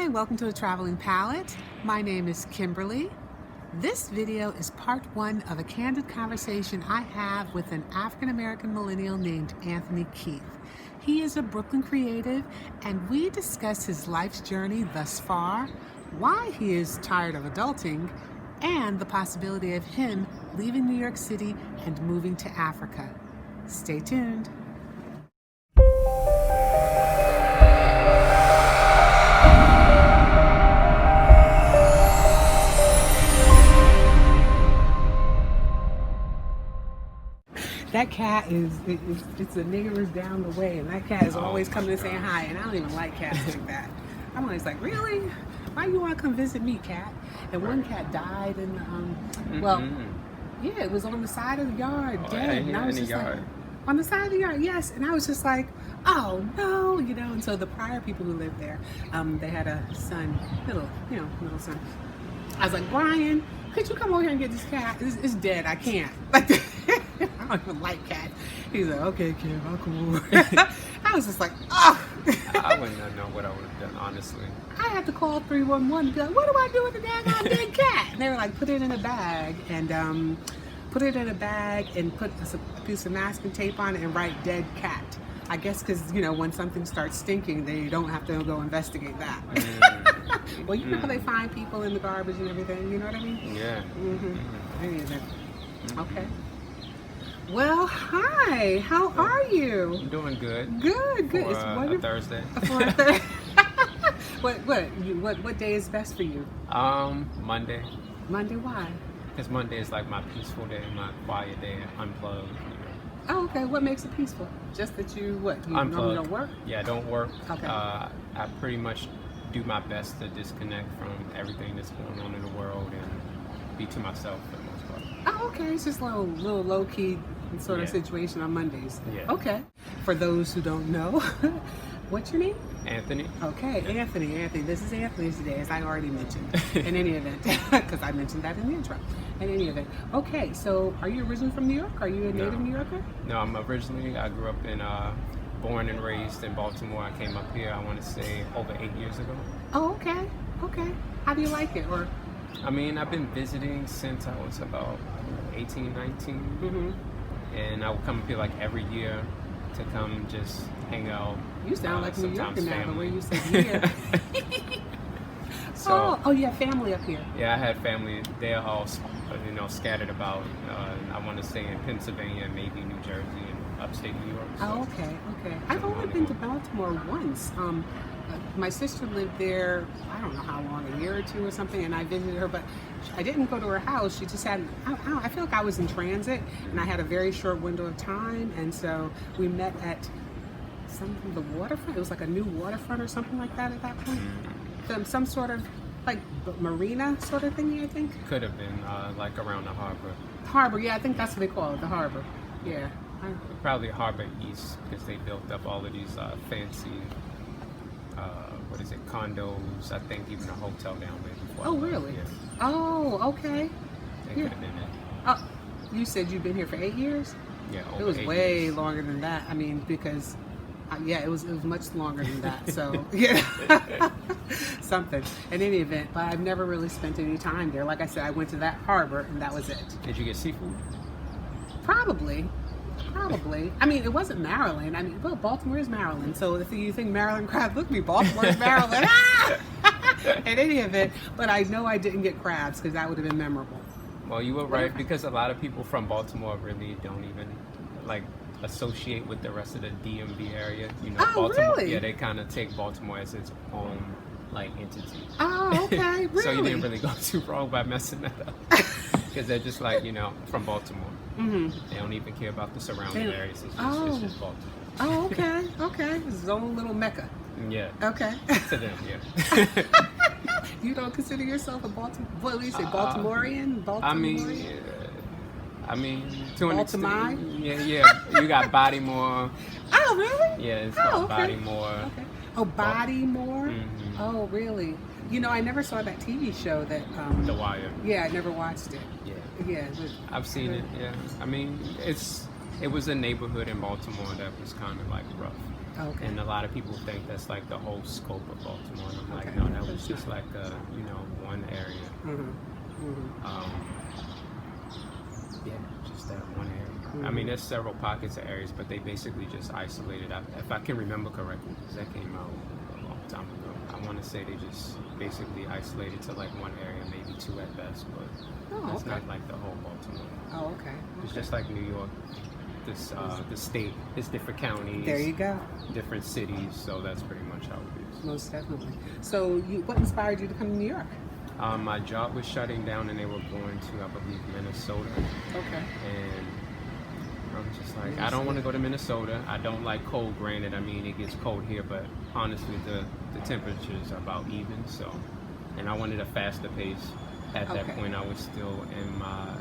Hi, welcome to A Traveling Palette. My name is Kimberly. This video is part one of a candid conversation I have with an African-American millennial named Anthony Keith. He is a Brooklyn creative, and we discuss his life's journey thus far, why he is tired of adulting, and the possibility of him leaving New York City and moving to Africa. Stay tuned. That cat it's the neighbors down the way, and that cat is always coming and saying hi, and I don't even like cats like that. I'm always like, really? Why you want to come visit me, cat? And one cat died in it was on the side of the yard, dead. And I was just like, on the side of the yard, yes. And I was just like, oh no, and so the prior people who lived there, they had a son, little son. I was like, Brian, could you come over here and get this cat? It's dead, I can't. I don't even like cats. He's like, okay, Kim, I'll come over. I was just like, oh. I wouldn't know what I would have done, honestly. I had to call 311 and be like, what do I do with the daggone dead cat? And they were like, put it in a bag and put a piece of masking tape on it and write dead cat. I guess because, when something starts stinking, they don't have to go investigate that. Well, you know how they find people in the garbage and everything, you know what I mean? Yeah. Okay. Well, hi. How are you? I'm doing good. Good. For It's a Thursday. For a Thursday. What day is best for you? Monday. Monday, why? Because Monday is like my peaceful day, my quiet day, unplugged. Oh, okay. What makes it peaceful? Just that you normally don't work? Yeah, I don't work. Okay. I pretty much do my best to disconnect from everything that's going on in the world and be to myself for the most part. Oh, okay. It's just a little low-key sort of situation on Mondays. Yeah. Okay. For those who don't know, what's your name? Anthony. Okay, Anthony. This is Anthony's today, as I already mentioned. In any event, because I mentioned that in the intro. In any event. Okay, so are you originally from New York? Are you a native New Yorker? No, I grew up in, born and raised in Baltimore. I came up here, I want to say, over 8 years ago. Oh, okay. How do you like it? Or I've been visiting since I was about 18, 19. And I would come up here like every year to come just hang out. You sound like New Yorker now, the way you said year. So, you have family up here. Yeah, I had family. They're all, scattered about. I want to say in Pennsylvania, maybe New Jersey, and upstate New York. So. Oh, okay. I've only been to Baltimore once. My sister lived there, I don't know how long, a year or two or something, and I visited her, but I didn't go to her house. She just had, I feel like I was in transit, and I had a very short window of time, and so we met at the waterfront. It was like a new waterfront or something like that at that point. Some sort of like marina sort of thingy, I think. Could have been like around the harbor. Harbor, yeah, I think that's what they call it, the harbor. Yeah. Probably Harbor East, because they built up all of these fancy, condos. I think even a hotel down there before. Oh, really? Yeah. Oh, okay. That could have been it. Oh, you said you've been here for 8 years? Yeah, it was way years. longer than that. I mean, because it was much longer than that. So yeah, something. In any event, but I've never really spent any time there. Like I said, I went to that harbor and that was it. Did you get seafood? Probably. I mean, it wasn't Maryland. I mean, well, Baltimore is Maryland. So if you think Maryland crab, look at me, Baltimore is Maryland. In any event, but I know I didn't get crabs because that would have been memorable. Well, you were right, because a lot of people from Baltimore really don't even associate with the rest of the DMV area. Baltimore. Really? Yeah, they kind of take Baltimore as its own entity. Oh, okay. Really? So you didn't really go too wrong by messing that up, because they're just from Baltimore. They don't even care about the surrounding areas. It's just Baltimore. Oh, okay. It's his own little mecca. Yeah. Okay. To them, yeah. You don't consider yourself a What do you say, Baltimorean? I mean, to an Baltimore? extent. Yeah. You got Bodymore. Oh, really? Yeah, it's called Bodymore. Okay. Oh, Bodymore? Oh, really? I never saw that TV show that... The Wire. Yeah, I never watched it. Yeah. I've seen it, yeah. I mean, it was a neighborhood in Baltimore that was kind of rough. Okay. And a lot of people think that's the whole scope of Baltimore. And I'm no, that was It's just like one area. Yeah, just that one area. I mean, there's several pockets of areas, but they basically just isolated. If I can remember correctly, because that came out a long time ago. I want to say they just basically isolated to like one area, maybe two at best, but it's not like the whole Baltimore. Oh, okay. It's just like New York. The state is different counties. There you go. Different cities, so that's pretty much how it is. Most definitely. So, what inspired you to come to New York? My job was shutting down, and they were going to, I believe, Minnesota. Okay. And I'm just like, I don't want to go to Minnesota. I don't like cold. Granted, I mean, it gets cold here, but honestly, the temperatures are about even. So, and I wanted a faster pace. At that point, I was still in my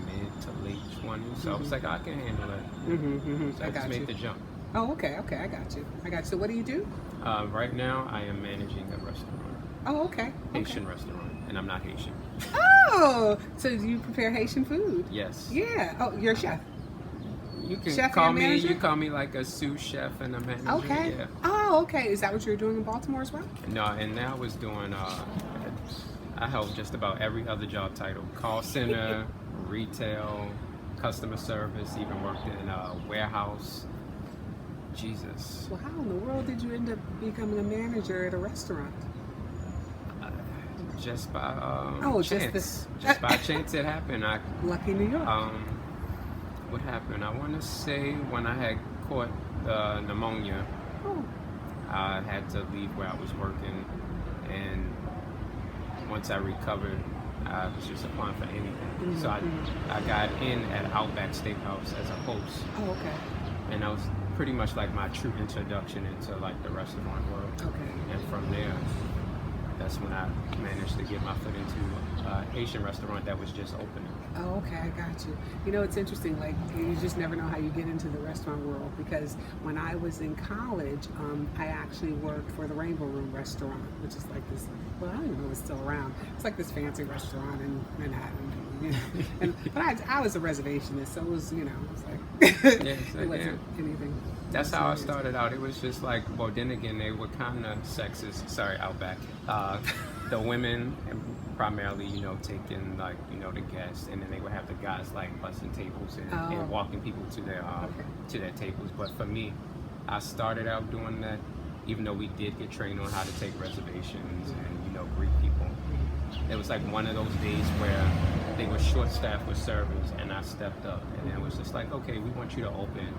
mid to late 20s, so I was like, I can handle it. So I just made the jump. Oh, okay, I got you. So what do you do? Right now, I am managing a restaurant. Oh, okay. Haitian restaurant, and I'm not Haitian. Oh, so you prepare Haitian food? Yes. Yeah. Oh, you're a chef. You can chef call and me. manager? You call me like a sous chef and a manager. Okay. Yeah. Oh, okay. Is that what you're doing in Baltimore as well? No, and now I was doing. I held just about every other job title: call center, retail, customer service. Even worked in a warehouse. Jesus. Well, how in the world did you end up becoming a manager at a restaurant? Just by chance. Just by chance it happened. Lucky New York. What happened? I want to say when I had caught pneumonia, I had to leave where I was working, and once I recovered, I was just applying for anything. So I got in at Outback Steakhouse as a host. Oh, okay. And that was pretty much like my true introduction into like the restaurant world. Okay. And from there, that's when I managed to get my foot into a Haitian restaurant that was just opening. Oh, okay, I got you. You know, it's interesting, like, you just never know how you get into the restaurant world, because when I was in college, I actually worked for the Rainbow Room restaurant, which is like this, well, I don't even know if it's still around. It's like this fancy restaurant in Manhattan, you know. But I was a reservationist, so it was, you know, it was like, it wasn't anything. That's how I started out. It was just like, well, then again, they were kind of sexist. Sorry, Outback. The women, primarily, you know, taking like, you know, the guests, and then they would have the guys like busting tables and walking people to their tables. But for me, I started out doing that, even though we did get trained on how to take reservations and, you know, greet people. It was like one of those days where they were short-staffed with servers, and I stepped up, and it was just like, okay, we want you to open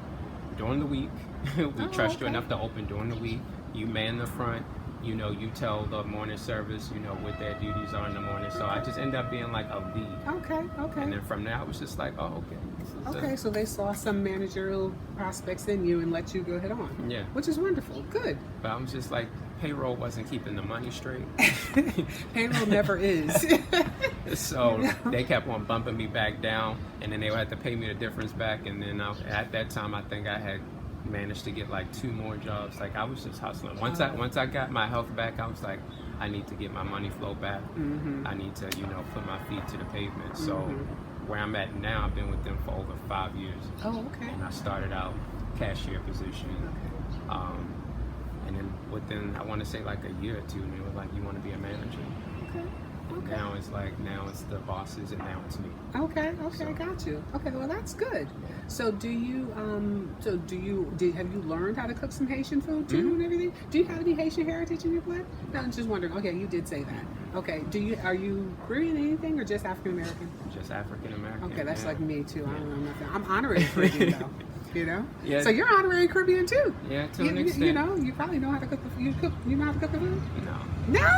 during the week. We trust you enough to open during the week. You man the front. You know, you tell the morning service, you know, what their duties are in the morning. So I just end up being like a lead. Okay. And then from there, I was just like, oh, okay. Okay, so they saw some managerial prospects in you and let you go head on. Yeah. Which is wonderful. Good. But I was just like, payroll wasn't keeping the money straight. Payroll never is. So they kept on bumping me back down, and then they would have to pay me the difference back. And then at that time, I think I had managed to get like 2 more jobs. Like, I was just hustling. Once I got my health back, I was like, I need to get my money flow back. I need to, you know, put my feet to the pavement. So where I'm at now, I've been with them for over 5 years. Oh, okay. And I started out cashier position. And then within, I want to say like a year or 2, and they were like, you want to be a manager? Okay. Now it's the bosses, and now it's me. Okay, so, got you. Okay, well, that's good. So have you learned how to cook some Haitian food too and everything? Do you have any Haitian heritage in your blood? No, I'm just wondering. Okay, you did say that. Okay, are you Caribbean anything, or just African American? Just African American. Okay, that's like me too. I don't know nothing. I'm honorary Caribbean though. You know? Yeah. So you're honorary Caribbean too. Yeah, to an extent. You know, you probably know how to cook you know how to cook the food? No.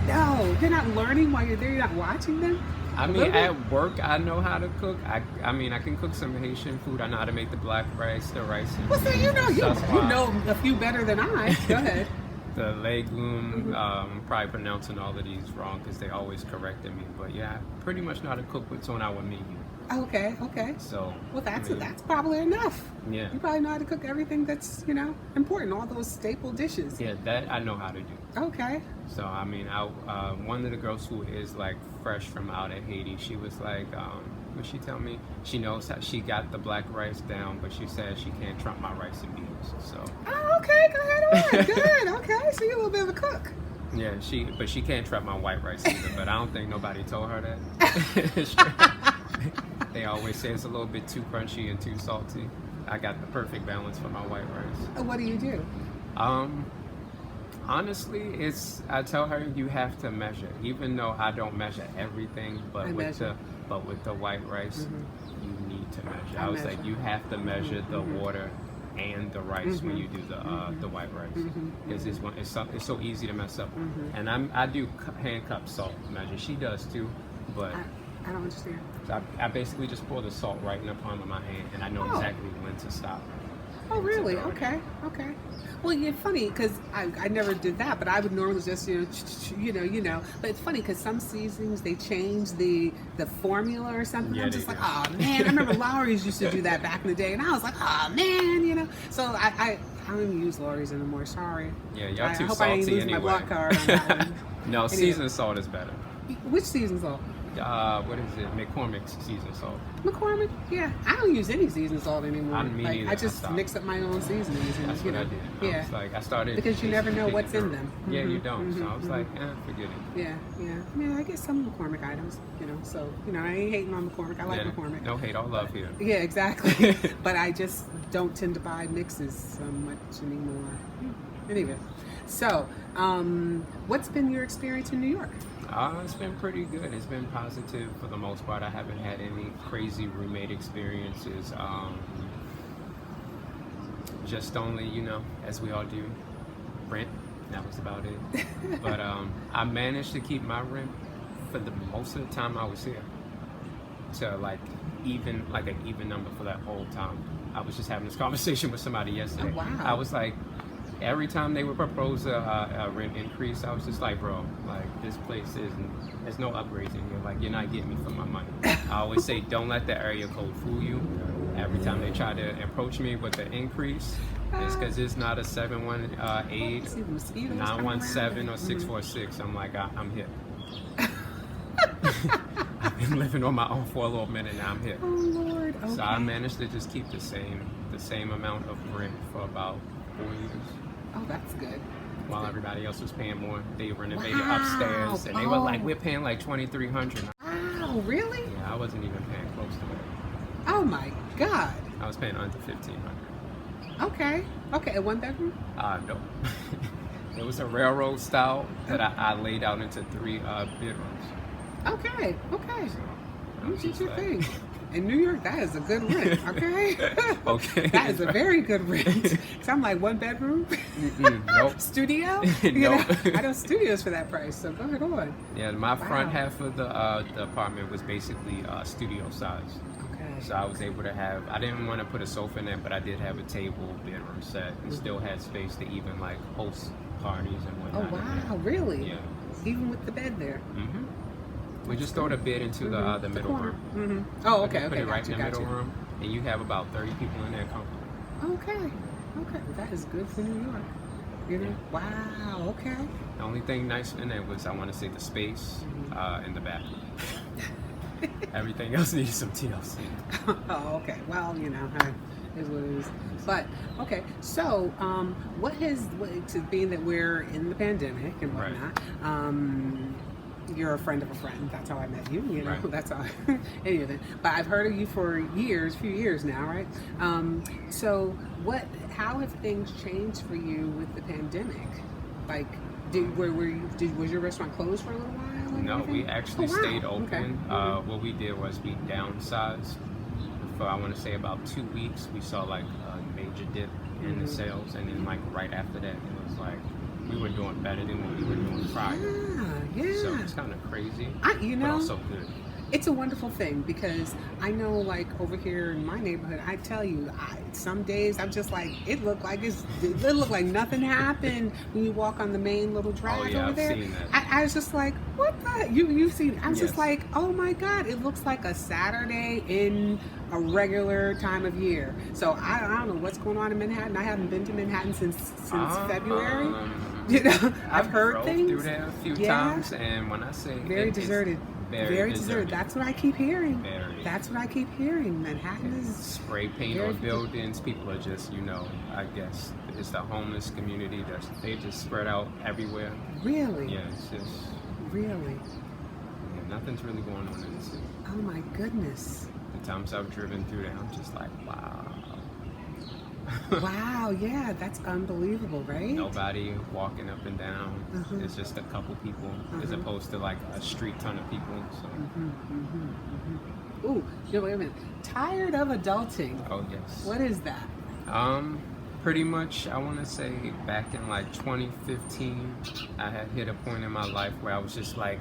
No, you're not learning while you're there. You're not watching them. I mean, at work, I know how to cook. I mean, I can cook some Haitian food. I know how to make the black rice, the rice. Well, so you know a few better than I. Go ahead. The legume, probably pronouncing all of these wrong because they always corrected me. But yeah, I pretty much know how to cook what's on our menu. Okay. So. Well, that's probably enough. Yeah. You probably know how to cook everything that's, you know, important, all those staple dishes. Yeah, that I know how to do. Okay. So, I mean, one of the girls who is like fresh from out of Haiti, she was like, what she tell me? She knows how she got the black rice down, but she says she can't trump my rice and beans. So. Oh, okay. Go ahead on. Good. Okay. So you're a little bit of a cook. Yeah, but she can't try my white rice either. But I don't think nobody told her that. They always say it's a little bit too crunchy and too salty. I got the perfect balance for my white rice. What do you do? Honestly, I tell her you have to measure, even though I don't measure everything, but with the white rice, you need to measure. I was like, you have to measure the water and the rice when you do the white rice, because it's so easy to mess up. And I do hand cup salt measure. She does too, but I don't understand. I basically just pour the salt right in the palm of my hand, and I know exactly when to stop. Oh, really? Okay. Well, you're funny because I never did that, but I would normally just you know. But it's funny because some seasonings they change the formula or something. Yeah, I'm just like, oh man. I remember Lawry's used to do that back in the day, and I was like, oh man. So I don't even use Lawry's anymore. Sorry. Yeah, y'all too I hope salty I ain't lose anyway. my block card on that one. No, anyway. seasoned salt is better. Which seasoned salt? What is it? McCormick's seasoned salt. McCormick? Yeah, I don't use any seasoned salt anymore. I just stopped. mix up my own seasonings. That's what I did. Yeah. I was like, I started because you never know what's in them. Yeah, you don't. So I was like, forget it. Yeah. I get some McCormick items, So I ain't hating on McCormick. I like McCormick. No hate, all love here. Yeah, exactly. But I just don't tend to buy mixes so much anymore. Anyway, so what's been your experience in New York? It's been pretty good. It's been positive for the most part. I haven't had any crazy roommate experiences. Just only, as we all do, rent. That was about it. But I managed to keep my rent for the most of the time I was here to an even number for that whole time. I was just having this conversation with somebody yesterday. Oh, wow. I was like, every time they would propose a rent increase, I was just like, bro, this place there's no upgrades in here. Like, you're not getting me for my money. I always say, don't let the area code fool you. Every time they try to approach me with the increase, it's because it's not a 718, 917, or 646. I'm like, I'm here. I've been living on my own for a little minute now. I'm here. Oh Lord. Okay. So I managed to just keep the same amount of rent for about 4 years. Oh, that's good. While everybody else was paying more, they renovated upstairs, and they were like, "We're paying like $2,300." Wow, really? Yeah, I wasn't even paying close to it. Oh my God. I was paying under $1,500. Okay. A one bedroom? No. It was a railroad style that I laid out into 3 bedrooms. Okay. So You did your thing. In New York, that is a good rent, okay? Okay. That is a very good rent. So I'm like, one bedroom? Nope. Studio? Nope. I know studios for that price, so go ahead on. Yeah, my front half of the apartment was basically studio size. Okay. So I was able to I didn't want to put a sofa in there, but I did have a table, bedroom set, and still had space to even host parties and whatnot. Oh, wow, really? Yeah. Even with the bed there? Mm-hmm. We just throw the bed into the middle room. Mm-hmm. Oh, okay. Put it right in the middle room, and you have about 30 people in there comfortable. Okay. Well, that is good for New York. Yeah. Wow. Okay. The only thing nice in there was, I want to say, the space and the bathroom. Everything else needed some TLC. Oh, okay. Well, it is what it is. But okay. So, being that we're in the pandemic and whatnot, you're a friend of a friend. That's how I met you. Right. That's how. Anyway, but I've heard of you for few years now, right? So, how have things changed for you with the pandemic? Was your restaurant closed for a little while? No, we actually stayed open. Okay. What we did was we downsized. For I want to say about 2 weeks, we saw a major dip in the sales, and then right after that, it was we were doing better than what we were doing prior. Yeah. So it's kind of crazy, but also good. It's a wonderful thing because I know, over here in my neighborhood, I tell you, some days I'm just it looked like nothing happened when you walk on the main little drive over there. I've seen that. I was just like, what the? You've seen? I was just Yes. like, oh my God! It looks like a Saturday in a regular time of year. So I don't know what's going on in Manhattan. I haven't been to Manhattan since February. You know, I've heard things. Through there a few times, and when I say very deserted. Very deserted. That's what I keep hearing. Very. That's what I keep hearing. Manhattan is spray paint on buildings. People are just, I guess it's the homeless community. They just spread out everywhere. Really? Yeah, it's just really. Yeah, nothing's really going on in the city. Oh my goodness. The times I've driven through there, I'm just like, wow. Wow, yeah, that's unbelievable, right? Nobody walking up and down. It's just a couple people, as opposed to like a street ton of people. So. Ooh, wait a minute. Tired of adulting. Oh yes. What is that? Pretty much, I want to say back in like 2015, I had hit a point in my life where I was just like,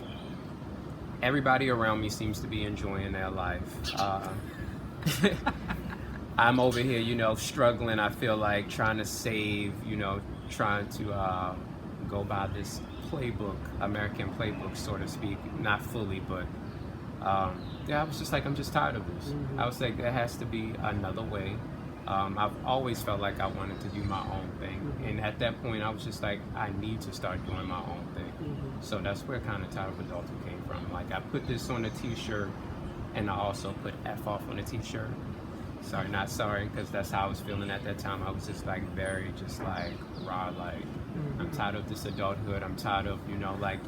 everybody around me seems to be enjoying their life. I'm over here, struggling. I feel like trying to save, trying to go by this playbook, American playbook, so to speak. Not fully, but yeah, I was just like, I'm just tired of this. I was like, there has to be another way. I've always felt like I wanted to do my own thing. And at that point, I was just like, I need to start doing my own thing. So that's where kind of tired of adulting came from. Like, I put this on a t-shirt, and I also put F off on a t-shirt. Sorry, not sorry, because that's how I was feeling at that time. I was just like raw, like, I'm tired of this adulthood. I'm tired of, like,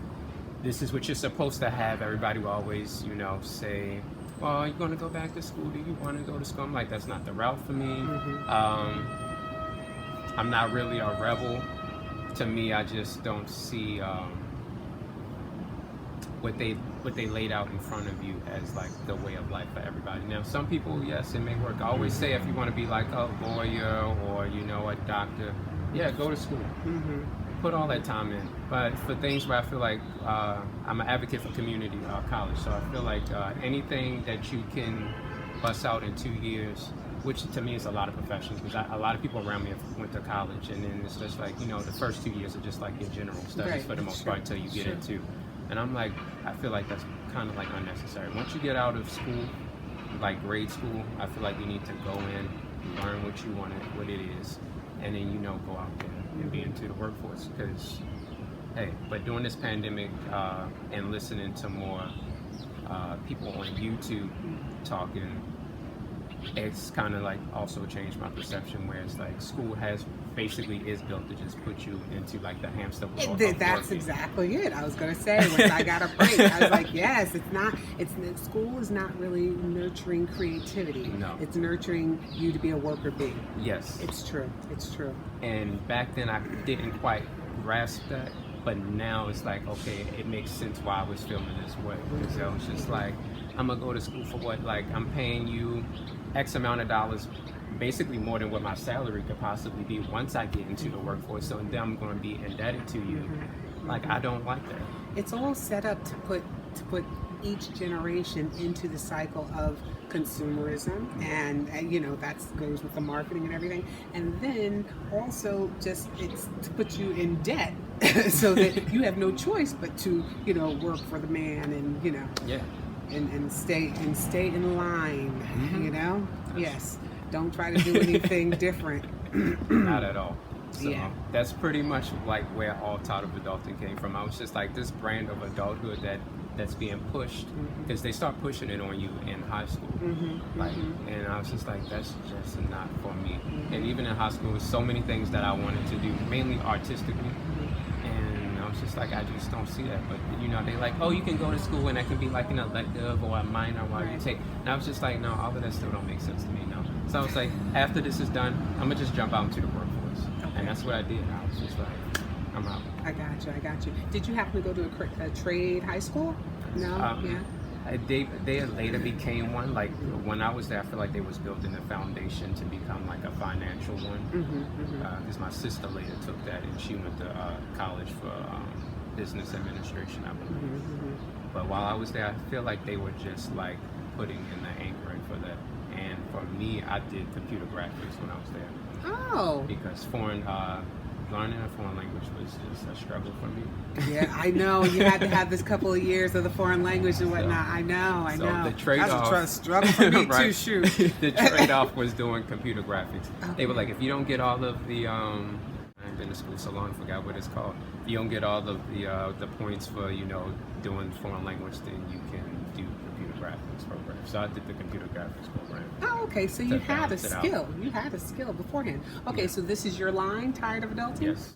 this is what you're supposed to have. Everybody will always, say, well, are you going to go back to school? Do you want to go to school? I'm like, that's not the route for me. I'm not really a rebel. To me, I just don't see what they laid out in front of you as like the way of life for everybody. Now, some people, yes, it may work. I always say, if you want to be like a lawyer or a doctor, yeah, go to school. Put all that time in. But for things where I feel like I'm an advocate for community college, so I feel like anything that you can bust out in 2 years, which to me is a lot of professions, because a lot of people around me have went to college, and then it's just like, the first 2 years are just like your general studies for the most part until you get into. And I'm like, I feel like that's kind of like unnecessary. Once you get out of school, like grade school, I feel like you need to go in, learn what you want, what it is, and then, go out there and be into the workforce. Because, hey, but during this pandemic and listening to more people on YouTube talking, it's kind of like also changed my perception, where it's like school basically is built to just put you into like the hamster wheel. That's exactly it. I was going to say, once I got a break, I was like, yes, school is not really nurturing creativity. No. It's nurturing you to be a worker bee. Yes. It's true. And back then I didn't quite grasp that, but now it's like, okay, it makes sense why I was feeling this way. Because I was just like, I'm going to go to school for what? Like, I'm paying you X amount of dollars, basically more than what my salary could possibly be once I get into the workforce. So then I'm going to be indebted to you. Like, I don't like that. It's all set up to put each generation into the cycle of consumerism, and that goes with the marketing and everything. And then also it's to put you in debt so that you have no choice but to work for the man and yeah. And stay in line, Yes. Don't try to do anything different. Not at all. So yeah. That's pretty much like where all tired of adulting came from. I was just like, this brand of adulthood that's being pushed, because they start pushing it on you in high school. And I was just like, that's just not for me. And even in high school, there's so many things that I wanted to do, mainly artistically. And I was just like, I just don't see that. But they like, oh, you can go to school and that can be like an elective or a minor while you take. And I was just like, no, all of that still don't make sense to me. No. So I was like, after this is done, I'm gonna just jump out into the workforce. And that's what I did. I was just like, I'm out. I got you. Did you happen to go to a trade high school? No. Yeah. They later became one. Like when I was there, I feel like they was building the foundation to become like a financial one. Because my sister later took that, and she went to college for business administration, I believe. But while I was there, I feel like they were just like putting in the anchoring for that. And for me, I did computer graphics when I was there. Oh. Because learning a foreign language was just a struggle for me. Yeah, I know. You had to have this couple of years of the foreign language and whatnot. I know. The trade-off, that's a struggle for me right, too, shoot. The trade-off was doing computer graphics. They were like, if you don't get all of the been to school so long, I forgot what it's called. You don't get all the points for, you know, doing foreign language, then you can do computer graphics program. So I did the computer graphics program. Oh, okay. So you had a skill. You had a skill beforehand. Okay, so this is your line, Tired of Adulting? Yes.